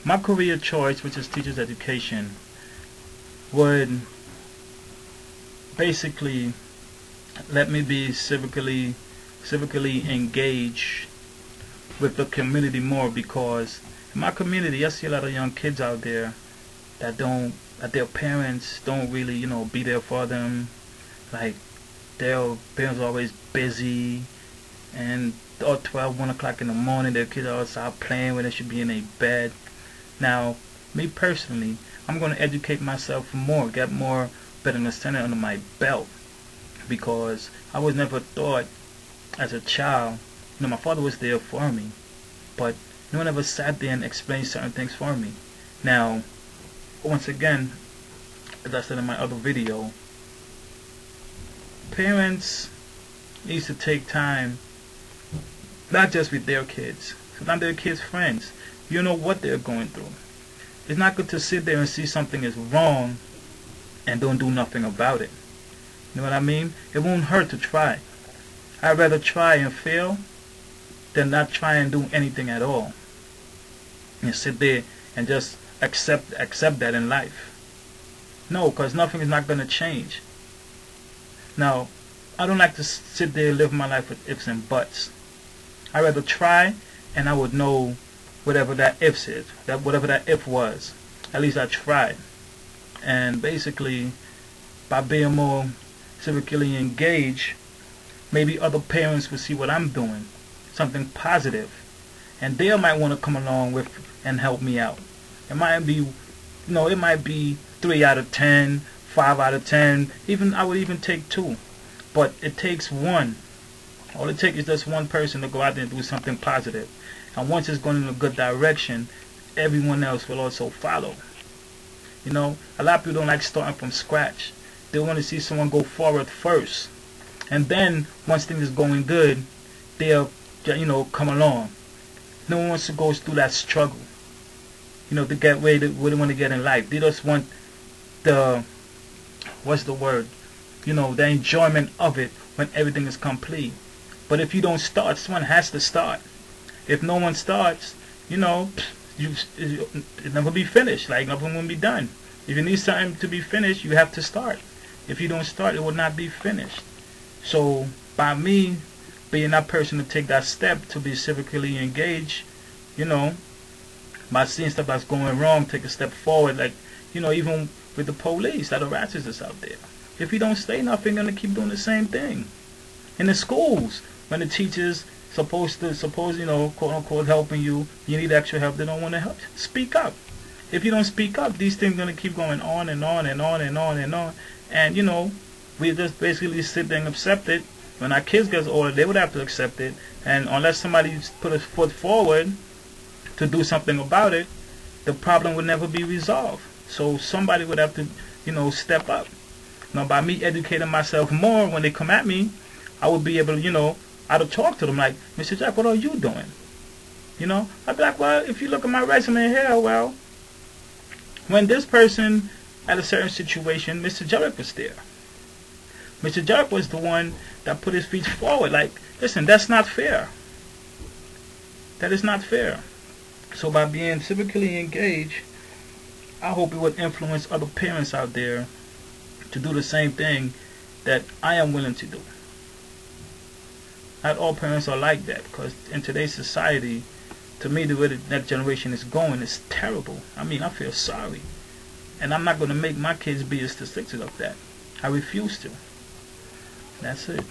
My career choice, which is teacher's education, would basically let me be civically engaged with the community more, because in my community I see a lot of young kids out there that their parents don't really, be there for them. Like, their parents are always busy, and or 12, 1 o'clock in the morning, their kids are outside playing when they should be in a bed. Now, me personally, I'm going to educate myself more, get more better understanding under my belt, because I was never taught as a child. My father was there for me, but no one ever sat there and explained certain things for me. Now, once again, as I said in my other video, parents need to take time, not just with their kids, sometimes their kids' friends. You know what they're going through. It's not good to sit there and see something is wrong and don't do nothing about it. You know what I mean? It won't hurt to try. I'd rather try and fail than not try and do anything at all, and sit there and just accept that in life. No, because nothing is not going to change. Now, I don't like to sit there and live my life with ifs and buts. I'd rather try, and I would know whatever that ifs is, whatever that if was. At least I tried. And basically, by being more civically engaged, maybe other parents will see what I'm doing, something positive, and they might want to come along with and help me out. It might be, it might be 3 out of 10, 5 out of 10. I would even take 2, but it takes one. All it takes is just one person to go out there and do something positive. And once it's going in a good direction, everyone else will also follow. A lot of people don't like starting from scratch. They want to see someone go forward first, and then once things is going good, they'll come along. No one wants to go through that struggle, to get where they want to get in life. They just want the the enjoyment of it when everything is complete. But if you don't start, someone has to start. If no one starts, it'll never be finished. Like, nothing will be done. If you need something to be finished, you have to start. If you don't start, it will not be finished. So by me being that person to take that step to be civically engaged, by seeing stuff that's going wrong, take a step forward. Like, even with the police, that harassers that's out there. If you don't say nothing, they're gonna keep doing the same thing. In the schools, when the teachers quote unquote helping you, you need extra help, they don't want to help. Speak up. If you don't speak up, these things are gonna keep going on and on and on and on and on. And we just basically sit there and accept it. When our kids get older, they would have to accept it. And unless somebody put a foot forward to do something about it, the problem would never be resolved. So somebody would have to, step up. Now, by me educating myself more, when they come at me, I would be able to, I'd talk to them like, Mr. Jack, what are you doing? I'd be like, well, if you look at my resume here, well, when this person at a certain situation, Mr. Jarek was there. Mr. Jarek was the one that put his feet forward. Like, listen, that's not fair. That is not fair. So by being civically engaged, I hope it would influence other parents out there to do the same thing that I am willing to do. Not all parents are like that, because in today's society, to me, the way that generation is going is terrible. I mean, I feel sorry. And I'm not going to make my kids be a statistic of that. I refuse to. That's it.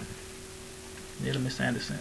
Neil Miss Anderson.